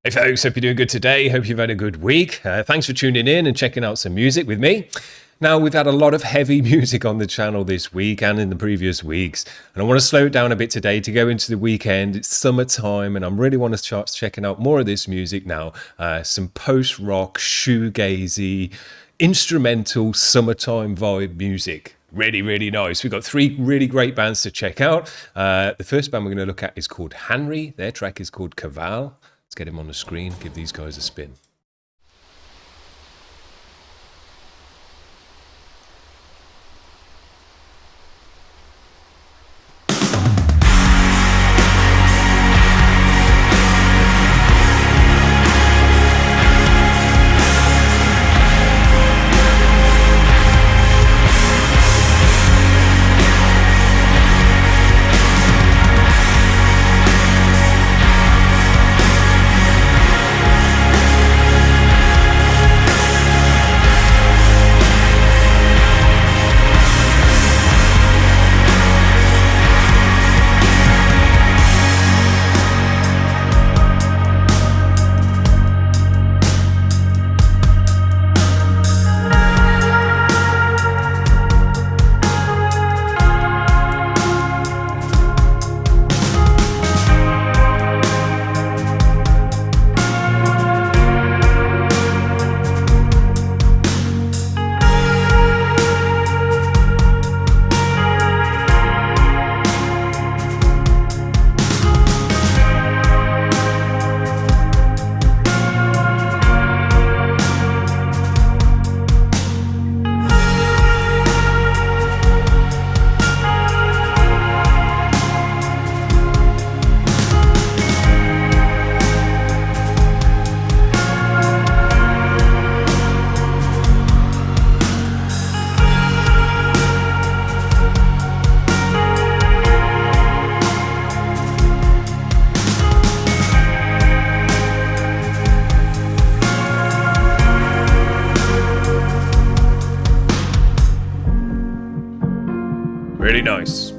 Hey folks, hope you're doing good today. Hope you've had a good week. Thanks for tuning in and checking out some music with me. Now, we've had a lot of heavy music on the channel this week and in the previous weeks, and I want to slow it down a bit today to go into the weekend. It's summertime, and I really want to start checking out more of this music now. Some post-rock, shoegazy, instrumental, summertime vibe music. Really, really nice. We've got three really great bands to check out. The first band we're going to look at is called Hanry. Their track is called Cavale. Let's get him on the screen, give these guys a spin. Really nice.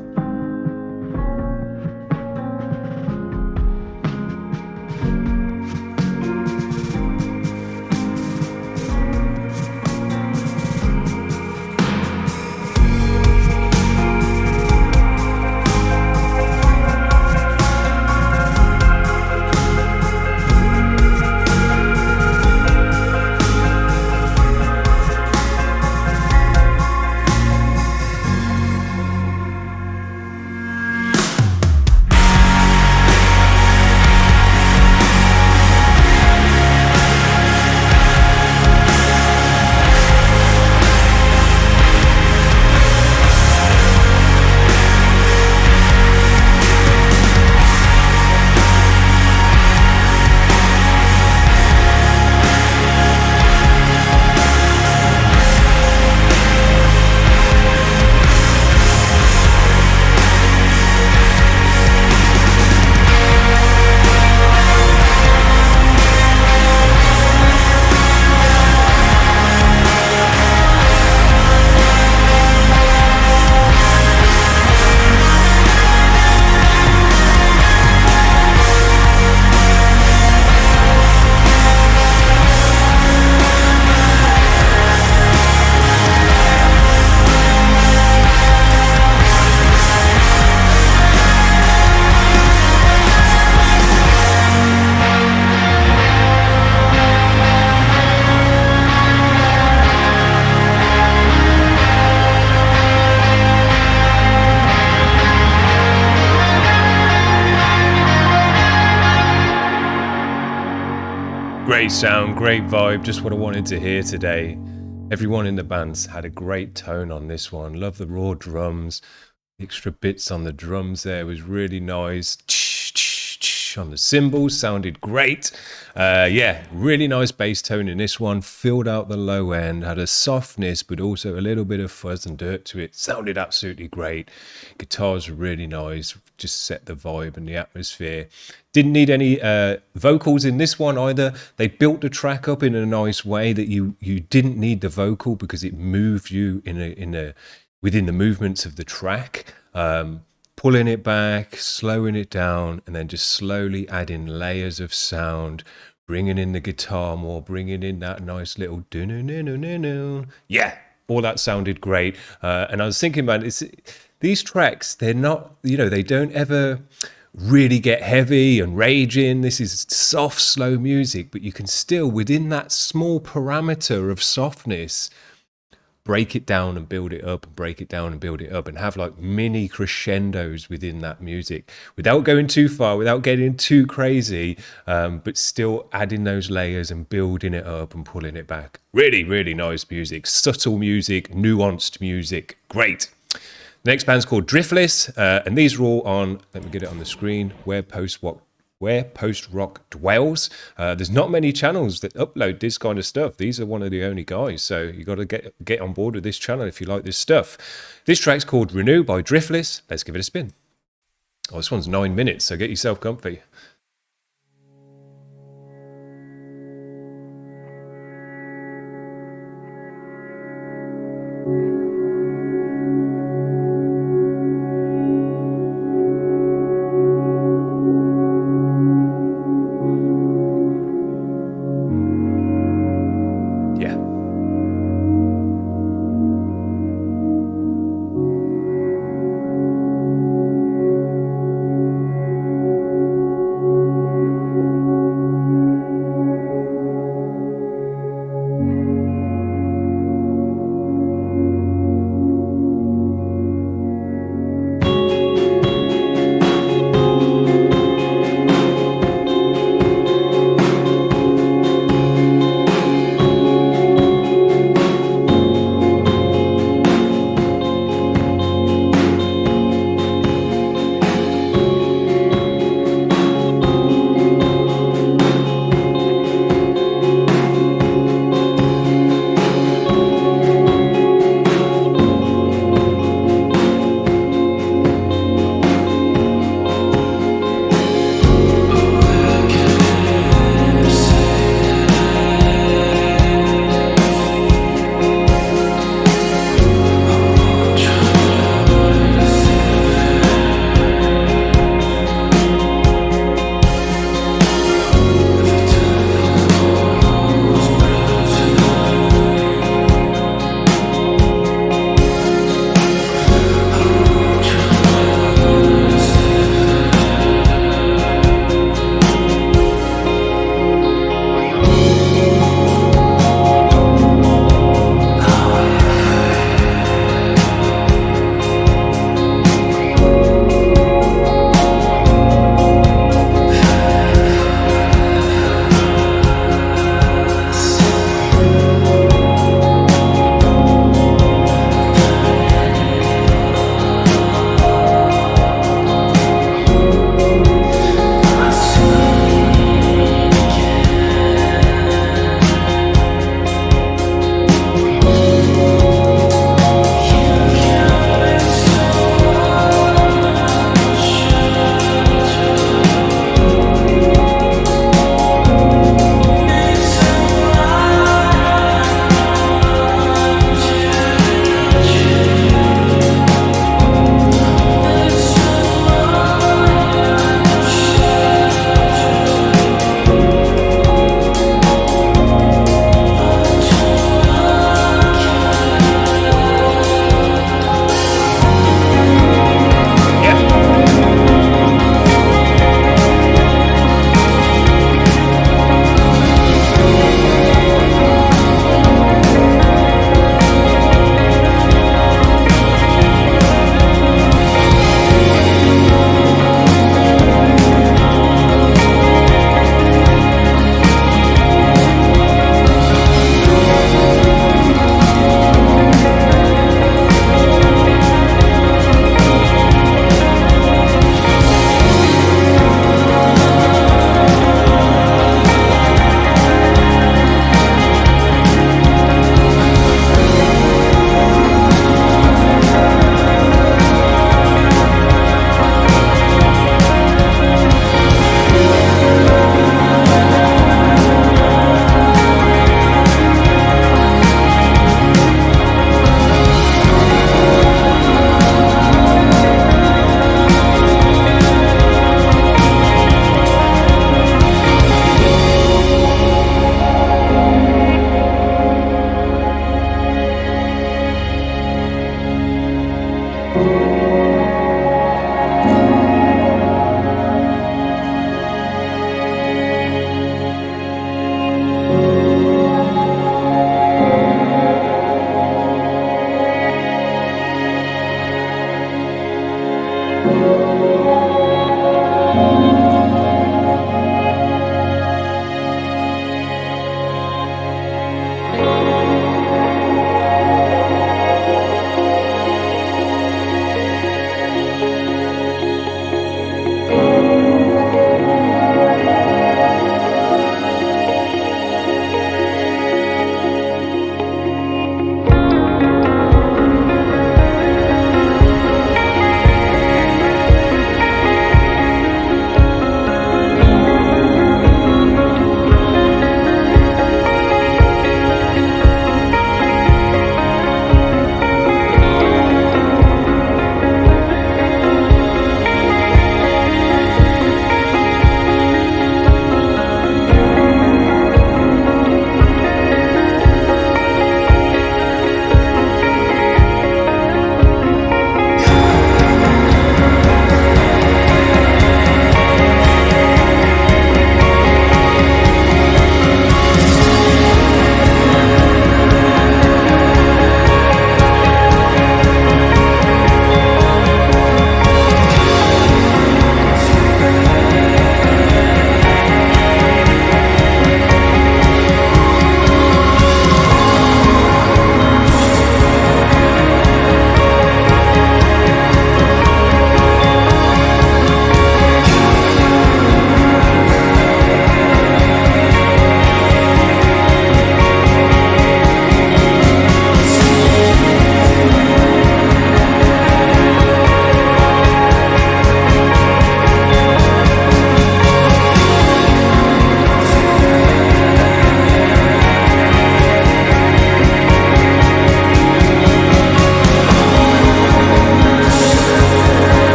Great sound, great vibe, just what I wanted to hear today. Everyone in the band's had a great tone on this one. Love the raw drums. Extra bits on the drums there was really nice. On the cymbals, sounded great. Yeah, really nice bass tone in this one. Filled out the low end, had a softness, but also a little bit of fuzz and dirt to it. Sounded absolutely great. Guitars were really nice. Just set the vibe and the atmosphere. Didn't need any vocals in this one either. They built the track up in a nice way that you didn't need the vocal because it moved you within the movements of the track. Pulling it back, slowing it down, and then just slowly adding layers of sound. bringing in the guitar more, bringing in that nice little do-no-no-no-no-no. Yeah, all that sounded great. And I was thinking, man, these tracks, they're not, they don't ever really get heavy and raging. This is soft, slow music, but you can still, within that small parameter of softness, break it down and build it up, and break it down and build it up, and have like mini crescendos within that music without going too far, without getting too crazy, but still adding those layers and building it up and pulling it back. Really, really nice music. Subtle music, nuanced music. Great. The next band's called Driftless, and these are all on, let me get it on the screen, Where Post Rock Dwells. There's not many channels that upload this kind of stuff. These are one of the only guys, so you got to get on board with this channel if you like this stuff. This track's called Renew by Driftless. Let's give it a spin. Oh, this one's 9 minutes, so get yourself comfy.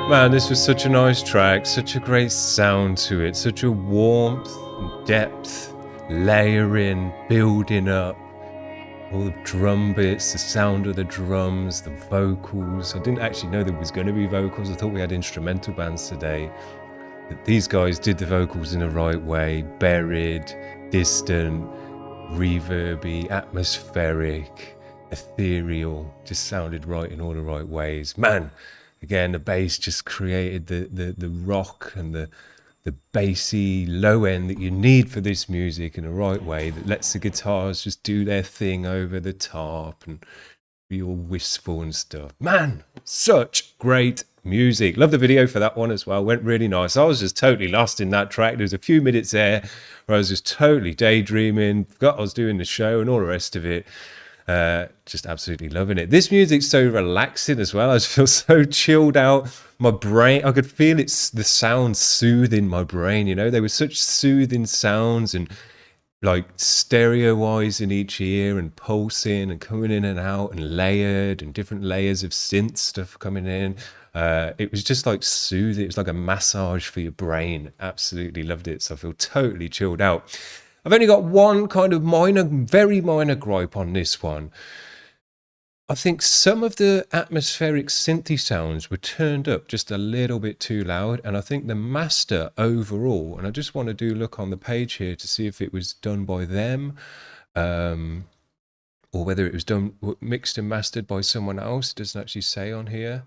Man, this was such a nice track, such a great sound to it, such a warmth and depth, layering, building up, all the drum bits, the sound of the drums, the vocals. I didn't actually know there was going to be vocals. I thought we had instrumental bands today. But these guys did the vocals in the right way, buried, distant, reverby, atmospheric, ethereal, just sounded right in all the right ways. Man, again, the bass just created the rock and the bassy low end that you need for this music in the right way, that lets the guitars just do their thing over the top and be all wistful and stuff. Man, such great music. Love the video for that one as well. Went really nice. I was just totally lost in that track. There was a few minutes there where I was just totally daydreaming, forgot I was doing the show and all the rest of it. Just absolutely loving it. This music's so relaxing as well. I just feel so chilled out. My brain, I could feel the sound soothing my brain, you know. They were such soothing sounds, and like stereo wise in each ear, and pulsing and coming in and out, and layered, and different layers of synth stuff coming in. It was just like soothing. It was like a massage for your brain. Absolutely loved it. So I feel totally chilled out. I've only got one kind of very minor gripe on this one. I think some of the atmospheric synthy sounds were turned up just a little bit too loud, and I think the master overall, and I just want to do a look on the page here to see if it was done by them, or whether it was done mixed and mastered by someone else. It doesn't actually say on here.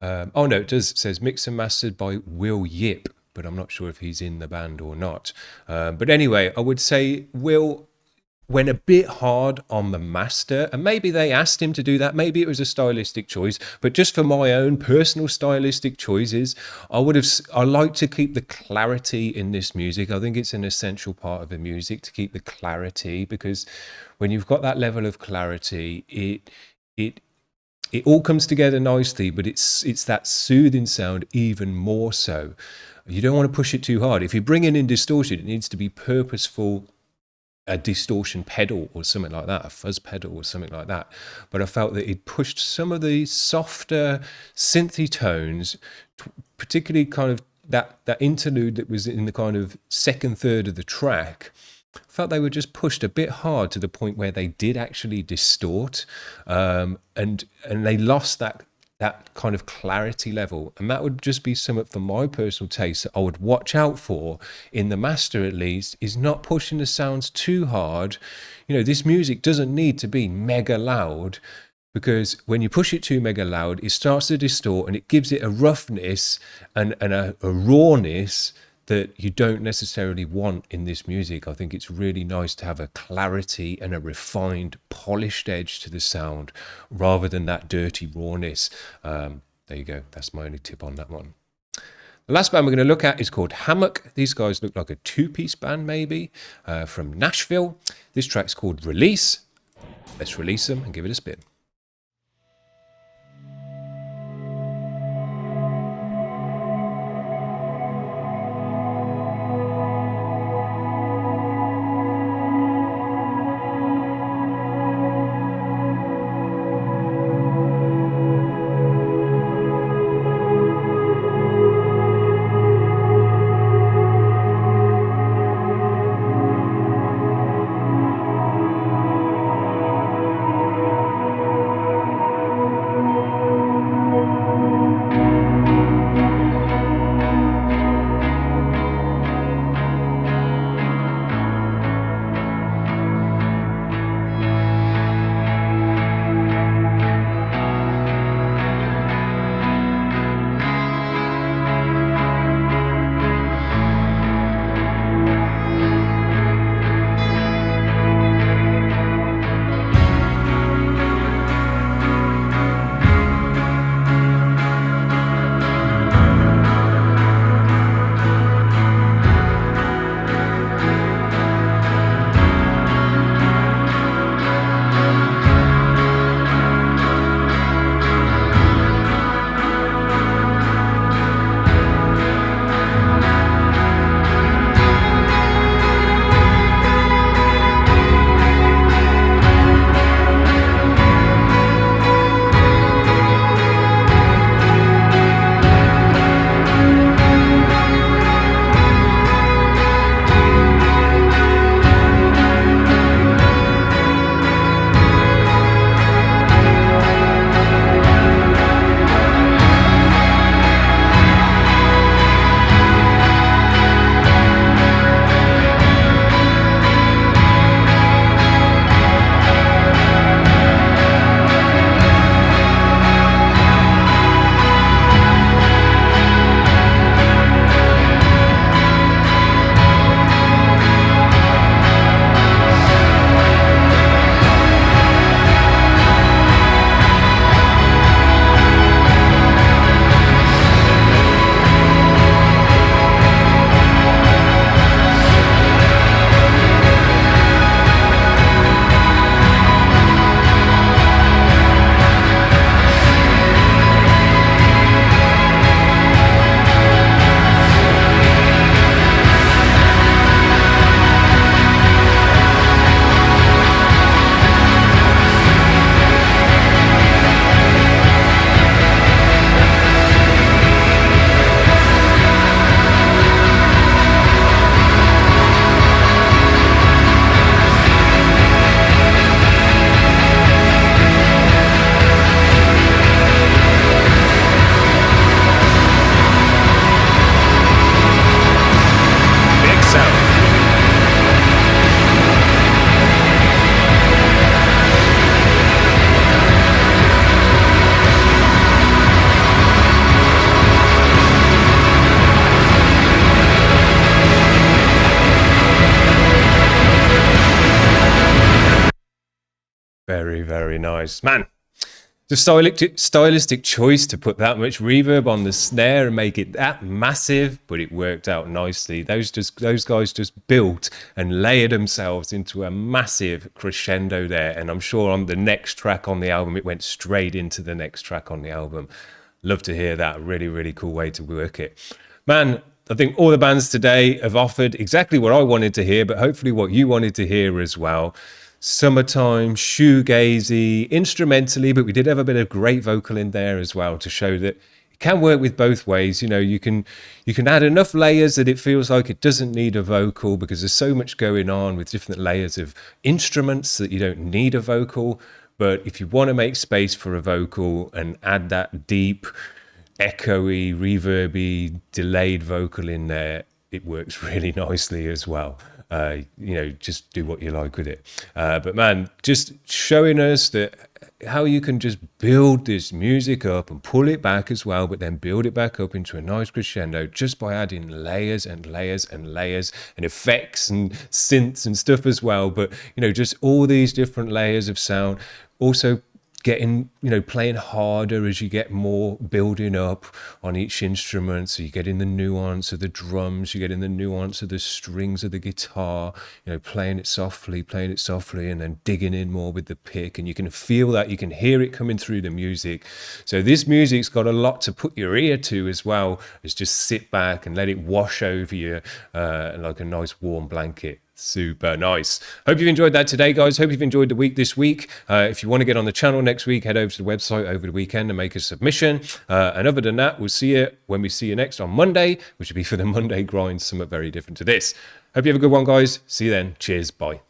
Oh no, it does. It says mixed and mastered by Will Yip, but I'm not sure if he's in the band or not. But anyway, I would say Will went a bit hard on the master, and maybe they asked him to do that. Maybe it was a stylistic choice, but just for my own personal stylistic choices, I like to keep the clarity in this music. I think it's an essential part of the music to keep the clarity, because when you've got that level of clarity, it all comes together nicely, but it's that soothing sound even more so. You don't want to push it too hard. If you're bringing in distortion, it needs to be purposeful, a distortion pedal or something like that, a fuzz pedal or something like that. But I felt that it pushed some of the softer synthy tones, particularly kind of that interlude that was in the kind of second third of the track. I felt they were just pushed a bit hard to the point where they did actually distort, and they lost that kind of clarity level. And that would just be something for my personal taste that I would watch out for in the master, at least, is not pushing the sounds too hard. You know, this music doesn't need to be mega loud, because when you push it too mega loud, it starts to distort, and it gives it a roughness and a rawness that you don't necessarily want in this music. I think it's really nice to have a clarity and a refined, polished edge to the sound, rather than that dirty rawness. There you go. That's my only tip on that one. The last band we're going to look at is called Hammock. These guys look like a two-piece band, maybe, from Nashville. This track's called Release. Let's release them and give it a spin. Very, very nice. Man, the stylistic choice to put that much reverb on the snare and make it that massive, but it worked out nicely. Those guys just built and layered themselves into a massive crescendo there. And I'm sure on the next track on the album, it went straight into the next track on the album. Love to hear that. Really, really cool way to work it. Man, I think all the bands today have offered exactly what I wanted to hear, but hopefully what you wanted to hear as well. Summertime, shoegazy, instrumentally, but we did have a bit of great vocal in there as well to show that it can work with both ways. You know, you can add enough layers that it feels like it doesn't need a vocal because there's so much going on with different layers of instruments that you don't need a vocal. But if you want to make space for a vocal and add that deep, echoey, reverby, delayed vocal in there, it works really nicely as well. You know, just do what you like with it. But man, just showing us that how you can just build this music up and pull it back as well, but then build it back up into a nice crescendo just by adding layers and layers and layers and effects and synths and stuff as well. But, you know, just all these different layers of sound. Also getting, you know, playing harder as you get more building up on each instrument. So you get in the nuance of the drums, you get in the nuance of the strings of the guitar, you know, playing it softly, and then digging in more with the pick. And you can feel that, you can hear it coming through the music. So this music's got a lot to put your ear to as well as just sit back and let it wash over you like a nice warm blanket. Super nice. Hope you've enjoyed that today, guys. Hope you've enjoyed the week this week. If you want to get on the channel next week, head over to the website over the weekend and make a submission. And other than that, we'll see you when we see you next on Monday, which will be for the Monday grind, somewhat very different to this. Hope you have a good one, guys. See you then. Cheers. Bye.